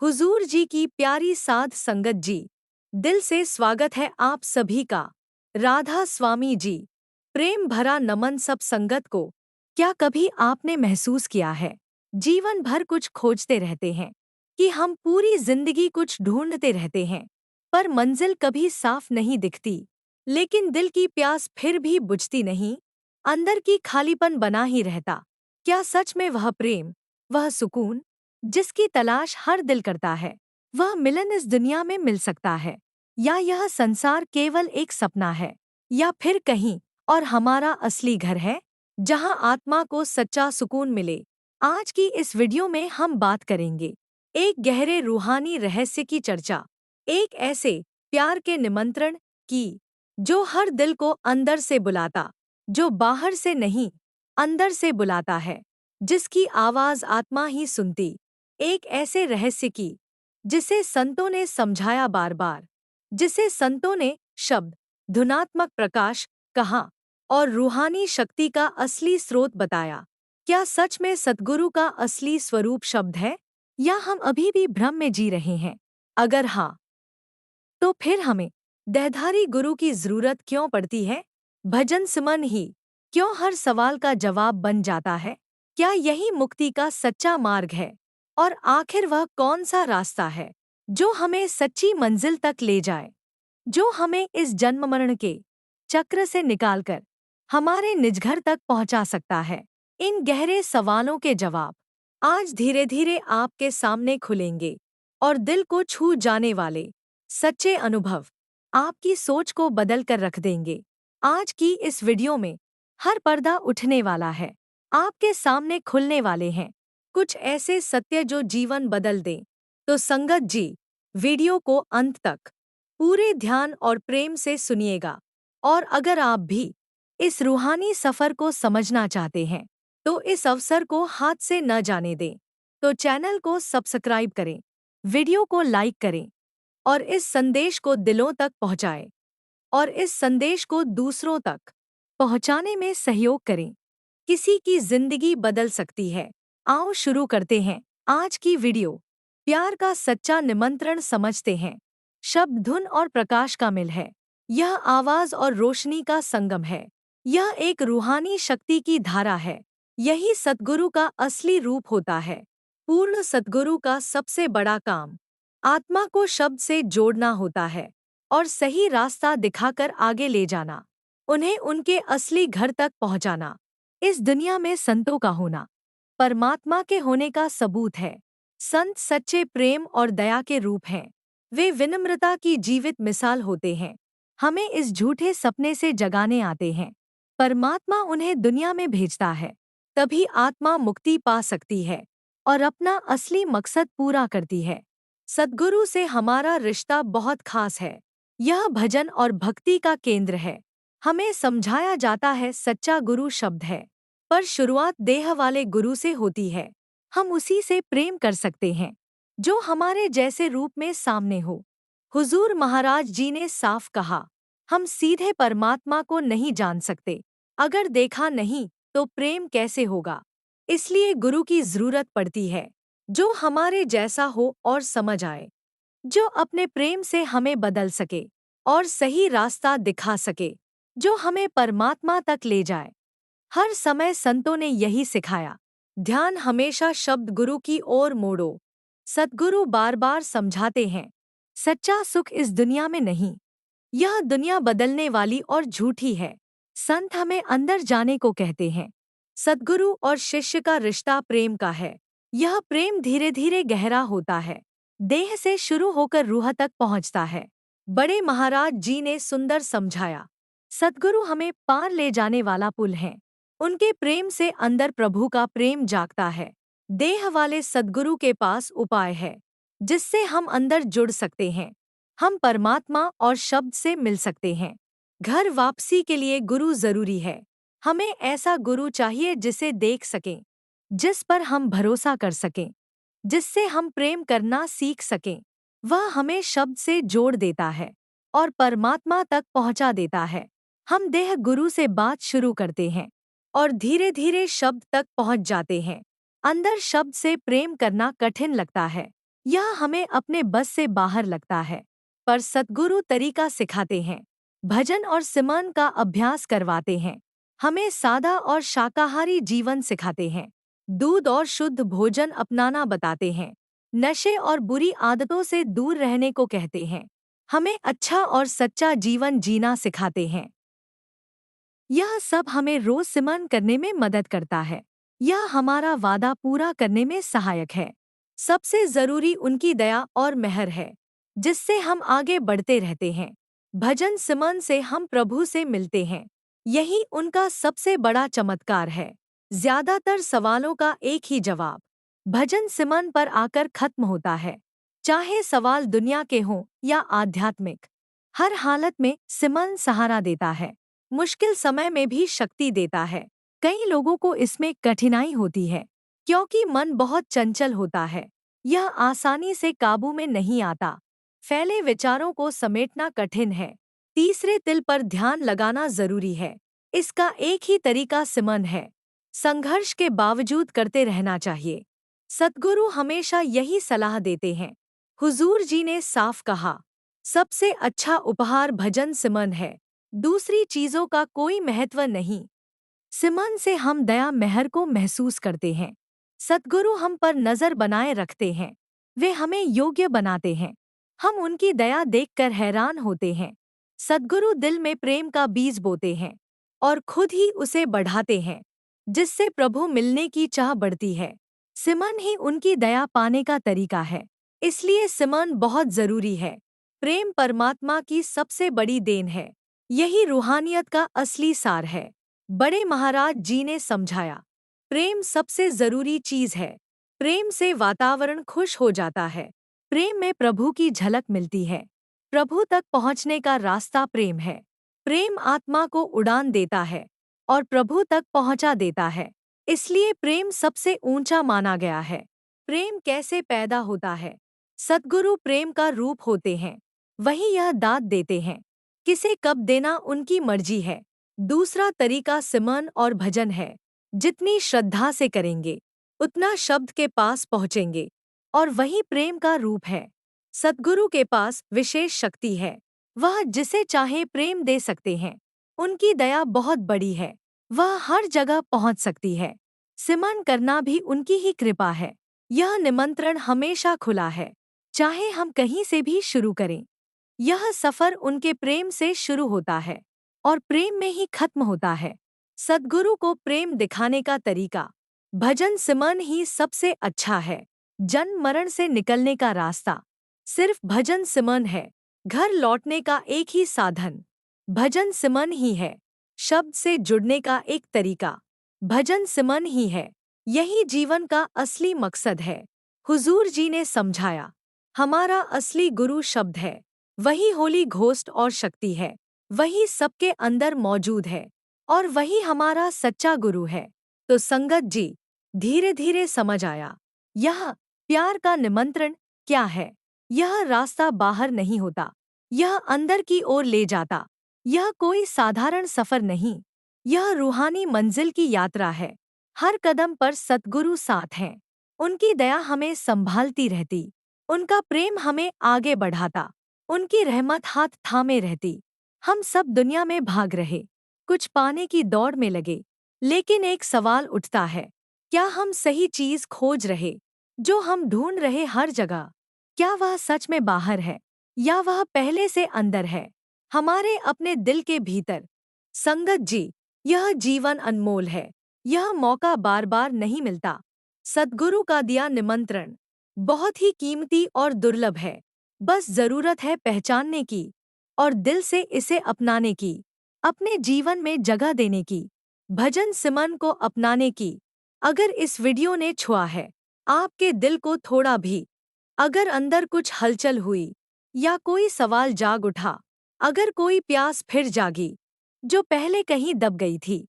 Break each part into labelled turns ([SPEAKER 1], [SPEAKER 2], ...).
[SPEAKER 1] हुजूर जी की प्यारी साध संगत जी, दिल से स्वागत है आप सभी का। राधा स्वामी जी, प्रेम भरा नमन सब संगत को। क्या कभी आपने महसूस किया है, जीवन भर कुछ खोजते रहते हैं कि हम पूरी जिंदगी कुछ ढूंढते रहते हैं, पर मंजिल कभी साफ नहीं दिखती। लेकिन दिल की प्यास फिर भी बुझती नहीं, अंदर की खालीपन बना ही रहता। क्या सच में वह प्रेम, वह सुकून जिसकी तलाश हर दिल करता है, वह मिलन इस दुनिया में मिल सकता है, या यह संसार केवल एक सपना है, या फिर कहीं और हमारा असली घर है जहां आत्मा को सच्चा सुकून मिले। आज की इस वीडियो में हम बात करेंगे एक गहरे रूहानी रहस्य की चर्चा, एक ऐसे प्यार के निमंत्रण की जो हर दिल को अंदर से बुलाता, जो बाहर से नहीं अंदर से बुलाता है, जिसकी आवाज आत्मा ही सुनती। एक ऐसे रहस्य की जिसे संतों ने समझाया बार बार, जिसे संतों ने शब्द, धुनात्मक प्रकाश कहा और रूहानी शक्ति का असली स्रोत बताया। क्या सच में सद्गुरु का असली स्वरूप शब्द है, या हम अभी भी भ्रम में जी रहे हैं? अगर हाँ, तो फिर हमें देहधारी गुरु की जरूरत क्यों पड़ती है? भजन सुमन ही क्यों हर सवाल का जवाब बन जाता है? क्या यही मुक्ति का सच्चा मार्ग है? और आखिर वह कौन सा रास्ता है जो हमें सच्ची मंजिल तक ले जाए, जो हमें इस जन्म मरण के चक्र से निकालकर हमारे निज घर तक पहुंचा सकता है? इन गहरे सवालों के जवाब आज धीरे धीरे आपके सामने खुलेंगे, और दिल को छू जाने वाले सच्चे अनुभव आपकी सोच को बदल कर रख देंगे। आज की इस वीडियो में हर पर्दा उठने वाला है, आपके सामने खुलने वाले हैं कुछ ऐसे सत्य जो जीवन बदल दें। तो संगत जी, वीडियो को अंत तक पूरे ध्यान और प्रेम से सुनिएगा। और अगर आप भी इस रूहानी सफर को समझना चाहते हैं, तो इस अवसर को हाथ से न जाने दें। तो चैनल को सब्सक्राइब करें, वीडियो को लाइक करें, और इस संदेश को दिलों तक पहुंचाएं, और इस संदेश को दूसरों तक पहुंचाने में सहयोग करें। किसी की जिंदगी बदल सकती है। आओ शुरू करते हैं आज की वीडियो। प्यार का सच्चा निमंत्रण समझते हैं। शब्द धुन और प्रकाश का मिल है। यह आवाज और रोशनी का संगम है। यह एक रूहानी शक्ति की धारा है। यही सद्गुरु का असली रूप होता है। पूर्ण सद्गुरु का सबसे बड़ा काम आत्मा को शब्द से जोड़ना होता है, और सही रास्ता दिखाकर आगे ले जाना, उन्हें उनके असली घर तक पहुंचाना। इस दुनिया में संतों का होना परमात्मा के होने का सबूत है। संत सच्चे प्रेम और दया के रूप हैं। वे विनम्रता की जीवित मिसाल होते हैं। हमें इस झूठे सपने से जगाने आते हैं। परमात्मा उन्हें दुनिया में भेजता है, तभी आत्मा मुक्ति पा सकती है और अपना असली मकसद पूरा करती है। सद्गुरु से हमारा रिश्ता बहुत खास है। यह भजन और भक्ति का केंद्र है। हमें समझाया जाता है सच्चा गुरु शब्द है, पर शुरुआत देह वाले गुरु से होती है। हम उसी से प्रेम कर सकते हैं जो हमारे जैसे रूप में सामने हो। हुजूर महाराज जी ने साफ कहा, हम सीधे परमात्मा को नहीं जान सकते, अगर देखा नहीं तो प्रेम कैसे होगा। इसलिए गुरु की जरूरत पड़ती है जो हमारे जैसा हो और समझ आए, जो अपने प्रेम से हमें बदल सके और सही रास्ता दिखा सके, जो हमें परमात्मा तक ले जाए। हर समय संतों ने यही सिखाया, ध्यान हमेशा शब्द गुरु की ओर मोड़ो। सद्गुरु बार बार समझाते हैं, सच्चा सुख इस दुनिया में नहीं, यह दुनिया बदलने वाली और झूठी है। संत हमें अंदर जाने को कहते हैं। सद्गुरु और शिष्य का रिश्ता प्रेम का है। यह प्रेम धीरे धीरे गहरा होता है, देह से शुरू होकर रूह तक पहुंचता है। बड़े महाराज जी ने सुंदर समझाया, सद्गुरु हमें पार ले जाने वाला पुल है। उनके प्रेम से अंदर प्रभु का प्रेम जागता है। देह वाले सद्गुरु के पास उपाय है जिससे हम अंदर जुड़ सकते हैं। हम परमात्मा और शब्द से मिल सकते हैं। घर वापसी के लिए गुरु जरूरी है। हमें ऐसा गुरु चाहिए जिसे देख सकें, जिस पर हम भरोसा कर सकें, जिससे हम प्रेम करना सीख सकें। वह हमें शब्द से जोड़ देता है और परमात्मा तक पहुंचा देता है। हम देह गुरु से बात शुरू करते हैं और धीरे धीरे शब्द तक पहुंच जाते हैं। अंदर शब्द से प्रेम करना कठिन लगता है, यह हमें अपने बस से बाहर लगता है, पर सद्गुरु तरीका सिखाते हैं, भजन और सिमरन का अभ्यास करवाते हैं, हमें सादा और शाकाहारी जीवन सिखाते हैं, दूध और शुद्ध भोजन अपनाना बताते हैं, नशे और बुरी आदतों से दूर रहने को कहते हैं, हमें अच्छा और सच्चा जीवन जीना सिखाते हैं। यह सब हमें रोज सिमरन करने में मदद करता है। यह हमारा वादा पूरा करने में सहायक है। सबसे जरूरी उनकी दया और मेहर है, जिससे हम आगे बढ़ते रहते हैं। भजन सिमरन से हम प्रभु से मिलते हैं। यही उनका सबसे बड़ा चमत्कार है। ज्यादातर सवालों का एक ही जवाब भजन सिमरन पर आकर खत्म होता है। चाहे सवाल दुनिया के हों या आध्यात्मिक, हर हालत में सिमरन सहारा देता है। मुश्किल समय में भी शक्ति देता है। कई लोगों को इसमें कठिनाई होती है, क्योंकि मन बहुत चंचल होता है। यह आसानी से काबू में नहीं आता। फैले विचारों को समेटना कठिन है। तीसरे तिल पर ध्यान लगाना जरूरी है। इसका एक ही तरीका सिमरन है। संघर्ष के बावजूद करते रहना चाहिए। सद्गुरु हमेशा यही सलाह देते हैं। हुजूर जी ने साफ कहा, सबसे अच्छा उपहार भजन सिमरन है, दूसरी चीजों का कोई महत्व नहीं। सिमरन से हम दया मेहर को महसूस करते हैं। सद्गुरु हम पर नजर बनाए रखते हैं। वे हमें योग्य बनाते हैं। हम उनकी दया देखकर हैरान होते हैं। सद्गुरु दिल में प्रेम का बीज बोते हैं और खुद ही उसे बढ़ाते हैं, जिससे प्रभु मिलने की चाह बढ़ती है। सिमरन ही उनकी दया पाने का तरीका है। इसलिए सिमरन बहुत जरूरी है। प्रेम परमात्मा की सबसे बड़ी देन है। यही रूहानियत का असली सार है। बड़े महाराज जी ने समझाया, प्रेम सबसे जरूरी चीज है। प्रेम से वातावरण खुश हो जाता है। प्रेम में प्रभु की झलक मिलती है। प्रभु तक पहुंचने का रास्ता प्रेम है। प्रेम आत्मा को उड़ान देता है और प्रभु तक पहुंचा देता है। इसलिए प्रेम सबसे ऊंचा माना गया है। प्रेम कैसे पैदा होता है? सद्गुरु प्रेम का रूप होते हैं। वही यह दाद देते हैं। किसे कब देना उनकी मर्जी है। दूसरा तरीका सिमरन और भजन है। जितनी श्रद्धा से करेंगे, उतना शब्द के पास पहुँचेंगे, और वही प्रेम का रूप है। सद्गुरु के पास विशेष शक्ति है। वह जिसे चाहे प्रेम दे सकते हैं। उनकी दया बहुत बड़ी है। वह हर जगह पहुँच सकती है। सिमरन करना भी उनकी ही कृपा है। यह निमंत्रण हमेशा खुला है, चाहे हम कहीं से भी शुरू करें। यह सफर उनके प्रेम से शुरू होता है और प्रेम में ही खत्म होता है। सद्गुरु को प्रेम दिखाने का तरीका भजन सिमरन ही सबसे अच्छा है। जन्म मरण से निकलने का रास्ता सिर्फ भजन सिमरन है। घर लौटने का एक ही साधन भजन सिमरन ही है। शब्द से जुड़ने का एक तरीका भजन सिमरन ही है। यही जीवन का असली मकसद है। हुजूर जी ने समझाया, हमारा असली गुरु शब्द है। वही होली घोस्ट और शक्ति है। वही सबके अंदर मौजूद है और वही हमारा सच्चा गुरु है। तो संगत जी, धीरे धीरे समझ आया, यह प्यार का निमंत्रण क्या है। यह रास्ता बाहर नहीं होता, यह अंदर की ओर ले जाता। यह कोई साधारण सफर नहीं, यह रूहानी मंजिल की यात्रा है। हर कदम पर सद्गुरु साथ हैं। उनकी दया हमें संभालती रहती। उनका प्रेम हमें आगे बढ़ाता। उनकी रहमत हाथ थामे रहती। हम सब दुनिया में भाग रहे, कुछ पाने की दौड़ में लगे, लेकिन एक सवाल उठता है, क्या हम सही चीज खोज रहे? जो हम ढूंढ रहे हर जगह, क्या वह सच में बाहर है या वह पहले से अंदर है, हमारे अपने दिल के भीतर? संगत जी, यह जीवन अनमोल है। यह मौका बार बार नहीं मिलता। सद्गुरु का दिया निमंत्रण बहुत ही कीमती और दुर्लभ है। बस जरूरत है पहचानने की और दिल से इसे अपनाने की, अपने जीवन में जगह देने की, भजन सिमरन को अपनाने की। अगर इस वीडियो ने छुआ है आपके दिल को थोड़ा भी, अगर अंदर कुछ हलचल हुई या कोई सवाल जाग उठा, अगर कोई प्यास फिर जागी जो पहले कहीं दब गई थी,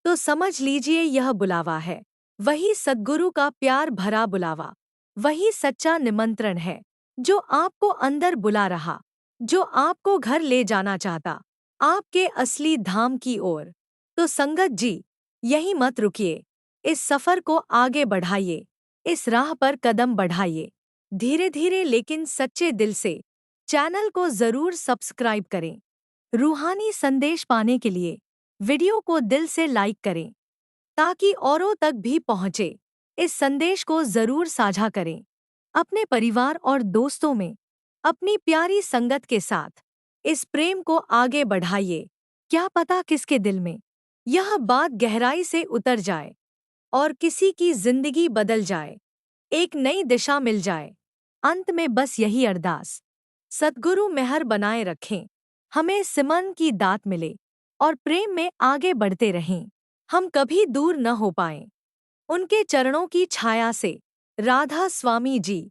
[SPEAKER 1] तो समझ लीजिए यह बुलावा है। वही सद्गुरु का प्यार भरा बुलावा, वही सच्चा निमंत्रण है जो आपको अंदर बुला रहा, जो आपको घर ले जाना चाहता, आपके असली धाम की ओर। तो संगत जी, यही मत रुकिए। इस सफर को आगे बढ़ाइए। इस राह पर कदम बढ़ाइए। धीरे धीरे लेकिन सच्चे दिल से चैनल को जरूर सब्सक्राइब करें। रूहानी संदेश पाने के लिए वीडियो को दिल से लाइक करें ताकि औरों तक भी पहुंचे। इस संदेश को जरूर साझा करें अपने परिवार और दोस्तों में। अपनी प्यारी संगत के साथ इस प्रेम को आगे बढ़ाइए। क्या पता किसके दिल में यह बात गहराई से उतर जाए और किसी की जिंदगी बदल जाए, एक नई दिशा मिल जाए। अंत में बस यही अरदास, सद्गुरु मेहर बनाए रखें, हमें सिमरन की दात मिले और प्रेम में आगे बढ़ते रहें। हम कभी दूर न हो पाएं उनके चरणों की छाया से। राधा स्वामी जी।